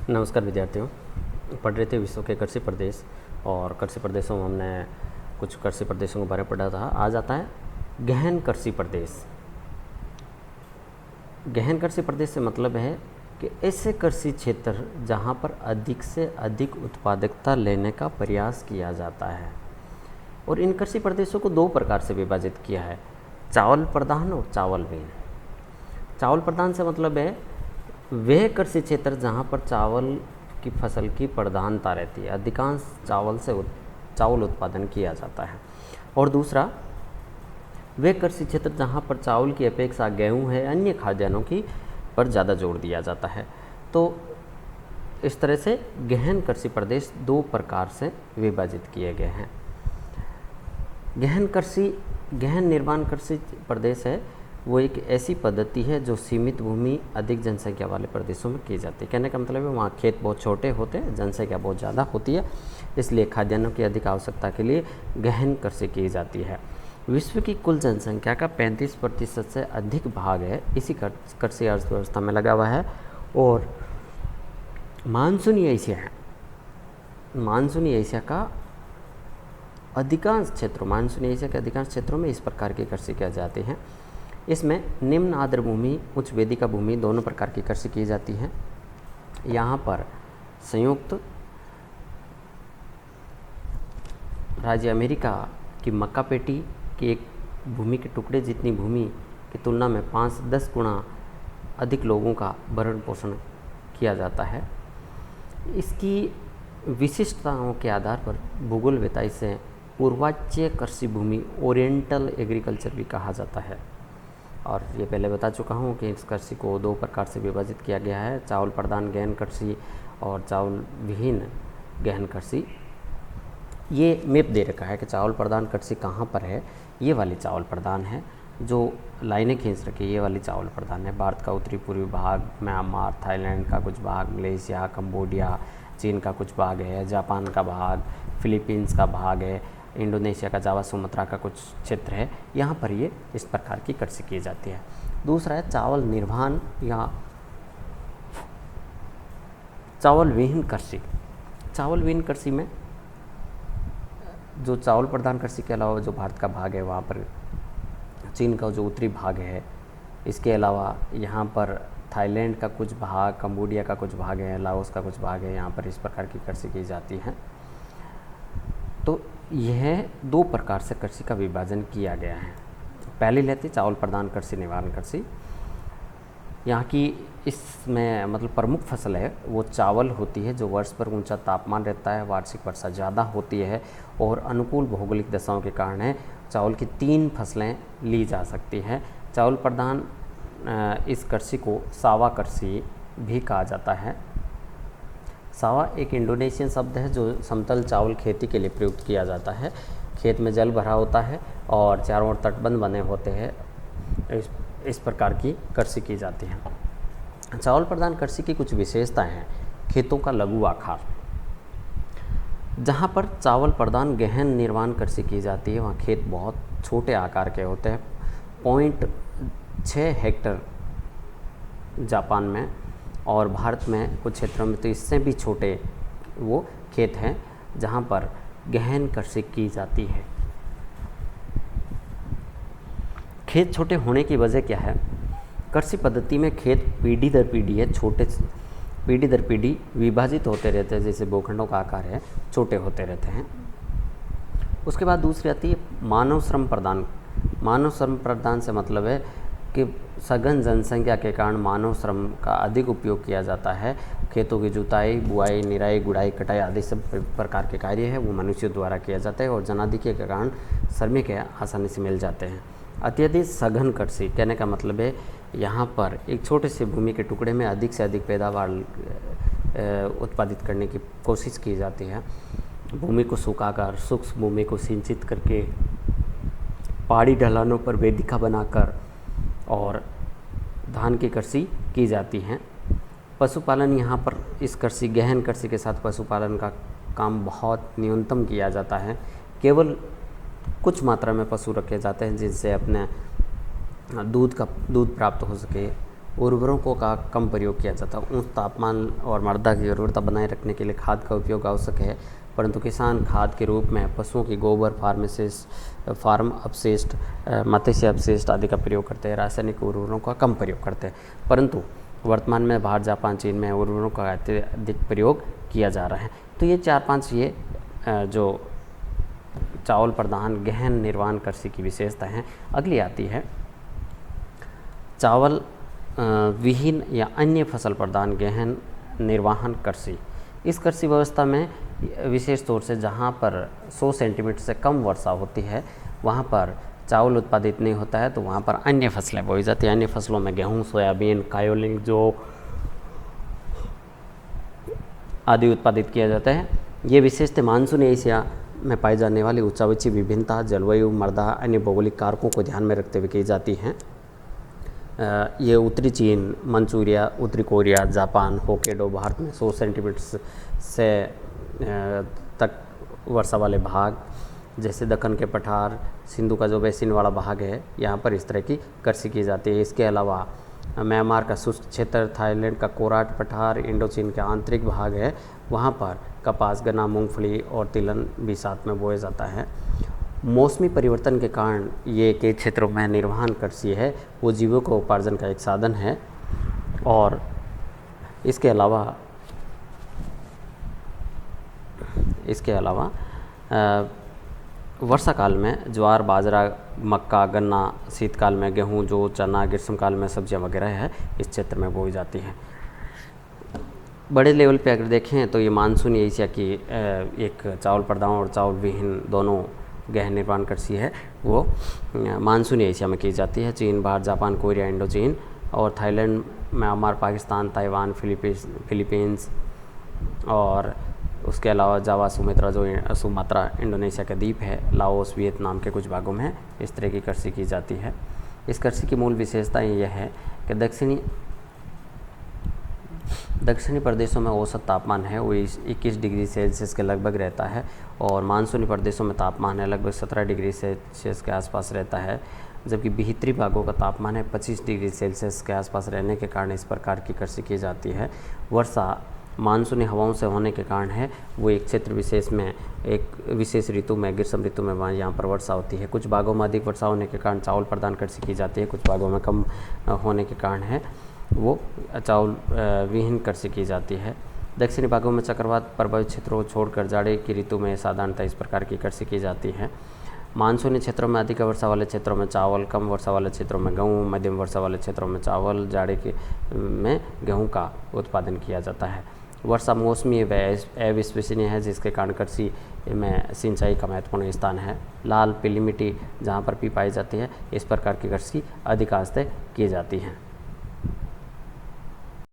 नमस्कार विद्यार्थियों। पढ़ रहे थे विश्व के कृषि प्रदेश और कृषि प्रदेशों में हमने कुछ कृषि प्रदेशों के बारे में पढ़ा था। आज आता है गहन कृषि प्रदेश। गहन कृषि प्रदेश से मतलब है कि ऐसे कृषि क्षेत्र जहां पर अधिक से अधिक उत्पादकता लेने का प्रयास किया जाता है। और इन कृषि प्रदेशों को दो प्रकार से विभाजित किया है, चावल प्रधान और चावल विहीन। चावल प्रधान से मतलब है वह कृषि क्षेत्र जहाँ पर चावल की फसल की प्रधानता रहती है, अधिकांश चावल उत्पादन किया जाता है। और दूसरा वह कृषि क्षेत्र जहाँ पर चावल की अपेक्षा गेहूं है, अन्य खाद्यान्नों की पर ज़्यादा जोर दिया जाता है। तो इस तरह से गहन कृषि प्रदेश दो प्रकार से विभाजित किए गए हैं। गहन निर्माण कृषि प्रदेश है वो एक ऐसी पद्धति है जो सीमित भूमि अधिक जनसंख्या वाले प्रदेशों में की जाती है। कहने का मतलब है वहाँ खेत बहुत छोटे होते हैं, जनसंख्या बहुत ज़्यादा होती है, इसलिए खाद्यान्नों की अधिक आवश्यकता के लिए गहन कृषि की जाती है। विश्व की कुल जनसंख्या का 35% से अधिक भाग है इसी कृषि अर्थव्यवस्था में लगा हुआ है। और मानसूनी एशिया का अधिकांश क्षेत्रों में इस प्रकार की कृषि की जाती है। इसमें निम्न आर्द्र भूमि, उच्च वेदिका भूमि दोनों प्रकार की कृषि की जाती है। यहाँ पर संयुक्त राज्य अमेरिका की मक्का पेटी के एक भूमि के टुकड़े जितनी भूमि की तुलना में 5-10 गुना अधिक लोगों का भरण पोषण किया जाता है। इसकी विशिष्टताओं के आधार पर भूगोलवेत्ता इसे पूर्वाच्य कृषि भूमि, ओरिएंटल एग्रीकल्चर भी कहा जाता है। और ये पहले बता चुका हूँ कि इस कृषि को दो प्रकार से विभाजित किया गया है, चावल प्रधान गहन कृषि और चावल विहीन गहन कृषि। ये मैप दे रखा है कि चावल प्रधान कृषि कहाँ पर है। ये वाली चावल प्रधान है, जो लाइनें खींच रखी, ये वाली चावल प्रधान है। भारत का उत्तरी पूर्वी भाग, म्यांमार, थाईलैंड का कुछ भाग, मलेशिया, कंबोडिया, चीन का कुछ भाग है, जापान का भाग, फिलीपींस का भाग है, इंडोनेशिया का जावा सुमात्रा का कुछ क्षेत्र है। यहाँ पर ये इस प्रकार की कृषि की जाती है। दूसरा है चावल निर्वाण या चावल विहीन कृषि। चावल विहीन कृषि में जो चावल प्रधान कृषि के अलावा जो भारत का भाग है, वहाँ पर चीन का जो उत्तरी भाग है, इसके अलावा यहाँ पर थाईलैंड का कुछ भाग, कंबोडिया का कुछ भाग है, लाओस का कुछ भाग है, यहाँ पर इस प्रकार की कृषि की जाती है। तो यह दो प्रकार से कृषि का विभाजन किया गया है। पहले लेते चावल प्रधान कृषि, निवारण कृषि। यहाँ की इसमें मतलब प्रमुख फसल है वो चावल होती है, जो वर्ष पर ऊंचा तापमान रहता है, वार्षिक वर्षा ज़्यादा होती है और अनुकूल भौगोलिक दशाओं के कारण है चावल की 3 फसलें ली जा सकती हैं। चावल प्रधान इस कृषि को सावा कृषि भी कहा जाता है। सावा एक इंडोनेशियन शब्द है जो समतल चावल खेती के लिए प्रयुक्त किया जाता है। खेत में जल भरा होता है और चारों ओर तटबंध बने होते हैं। इस प्रकार की कृषि की जाती है। चावल प्रधान कृषि की कुछ विशेषताएं हैं। खेतों का लघु आकार, जहाँ पर चावल प्रधान गहन निर्माण कृषि की जाती है वहाँ खेत बहुत छोटे आकार के होते हैं। 0.6 हेक्टर जापान में और भारत में कुछ क्षेत्रों में तो इससे भी छोटे वो खेत हैं जहाँ पर गहन कृषि की जाती है। खेत छोटे होने की वजह क्या है? कृषि पद्धति में खेत पीढ़ी दर पीढ़ी विभाजित होते रहते हैं, जैसे भूखंडों का आकार है, छोटे होते रहते हैं। उसके बाद दूसरी आती है मानव श्रम प्रदान। मानव श्रम प्रदान से मतलब है कि सघन जनसंख्या के कारण मानव श्रम का अधिक उपयोग किया जाता है। खेतों की जुताई, बुआई, निराई, गुड़ाई, कटाई आदि सब प्रकार के कार्य है वो मनुष्यों द्वारा किया जाता है और जनाधिक्य के कारण श्रमिक आसानी से मिल जाते हैं। अत्यधिक सघन कृषि, कहने का मतलब है यहाँ पर एक छोटे से भूमि के टुकड़े में अधिक से अधिक पैदावार उत्पादित करने की कोशिश की जाती है। भूमि को सुखाकर, सूक्ष्म भूमि को सिंचित करके, पहाड़ी ढलानों पर वेदिका बनाकर और धान की कृषि की जाती है। पशुपालन, यहाँ पर इस गहन कृषि के साथ पशुपालन का काम बहुत न्यूनतम किया जाता है। केवल कुछ मात्रा में पशु रखे जाते हैं जिनसे अपने दूध प्राप्त हो सके उर्वरकों का कम प्रयोग किया जाता है। उच्च तापमान और मृदा की उर्वरता बनाए रखने के लिए खाद का उपयोग आवश्यक है, परंतु किसान खाद के रूप में पशुओं की गोबर, फार्म अपशिष्ट, मत्स्य अपशिष्ट आदि का प्रयोग करते हैं। रासायनिक उर्वरकों का कम प्रयोग करते हैं, परंतु वर्तमान में भारत, जापान, चीन में उर्वरकों का अत्यधिक प्रयोग किया जा रहा है। तो ये 4-5 ये जो चावल प्रधान गहन निर्वाहन कृषि की विशेषता हैं। अगली आती है चावल विहीन या अन्य फसल प्रधान गहन निर्वाहन कृषि। इस कृषि व्यवस्था में विशेष तौर से जहाँ पर 100 सेंटीमीटर से कम वर्षा होती है वहाँ पर चावल उत्पादित नहीं होता है, तो वहाँ पर अन्य फसलें बोई जाती हैं। अन्य फसलों में गेहूँ, सोयाबीन, कायोलिन, जौ आदि उत्पादित किया जाता है। ये विशेषता मानसून एशिया में पाई जाने वाली उच्चावची विभिन्नता, जलवायु, मृदा, अन्य भौगोलिक कारकों को ध्यान में रखते हुए की जाती हैं। ये उत्तरी चीन, मंचूरिया, उत्तरी कोरिया, जापान, होक्काइडो, भारत में 100 सेंटीमीटर से तक वर्षा वाले भाग, जैसे दक्कन के पठार, सिंधु का जो बेसिन वाला भाग है, यहाँ पर इस तरह की कृषि की जाती है। इसके अलावा म्यांमार का शुष्क क्षेत्र, थाईलैंड का कोराट पठार, इंडोचीन के आंतरिक भाग है, वहाँ पर कपास, गन्ना, मूंगफली और तिलहन भी साथ में बोया जाता है। मौसमी परिवर्तन के कारण ये कई क्षेत्रों में निर्वाहन कृषि है, वो जीविका उपार्जन का एक साधन है। और इसके अलावा वर्षा काल में ज्वार, बाजरा, मक्का, गन्ना, शीतकाल में गेहूँ, जौ, चना, ग्रीष्मकाल में सब्जियां वगैरह है इस क्षेत्र में बोई जाती हैं। बड़े लेवल पे अगर देखें तो ये मानसून एशिया की एक चावल प्रधान और चावल विहीन दोनों गहन निर्माण कृषि है, वो मानसून एशिया में की जाती है। चीन, भारत, जापान, कोरिया, इंडोचीन और Thailand, Myanmar, Pakistan, Taiwan, Philippines और उसके अलावा जावा, सुमात्रा इंडोनेशिया का द्वीप है, लाओस, वियतनाम के कुछ भागों में इस तरह की कृषि की जाती है। इस कृषि की मूल विशेषता यह है कि दक्षिणी प्रदेशों में औसत तापमान है वो 21 डिग्री सेल्सियस के लगभग रहता है, और मानसूनी प्रदेशों में तापमान है लगभग 17 डिग्री सेल्सियस के आसपास रहता है, जबकि भीतरी भागों का तापमान है 25 डिग्री सेल्सियस के आसपास रहने के कारण इस प्रकार की कृषि की जाती है। वर्षा मानसूनी हवाओं से होने के कारण है वो एक क्षेत्र विशेष में एक विशेष ऋतु में, ग्रीष्म ऋतु में वहाँ यहाँ पर वर्षा होती है। कुछ भागों में अधिक वर्षा होने के कारण चावल प्रधान कृषि की जाती है, कुछ भागों में कम होने के कारण है वो चावल विहीन कृषि की जाती है। दक्षिणी भागों में चक्रवात प्रभावित क्षेत्रों को छोड़कर जाड़े की ऋतु में साधारणतः इस प्रकार की कृषि की जाती है। मानसूनी क्षेत्रों में अधिक वर्षा वाले क्षेत्रों में चावल, कम वर्षा वाले क्षेत्रों में गेहूँ, मध्यम वर्षा वाले क्षेत्रों में चावल, जाड़े में गेहूँ का उत्पादन किया जाता है। वर्षा मौसमी व अविश्वसनीय है, जिसके कारण कृषि में सिंचाई का महत्वपूर्ण स्थान है। लाल पीली मिट्टी जहाँ पर भी पाई जाती है इस प्रकार की कृषि अधिकांशतः की जाती है।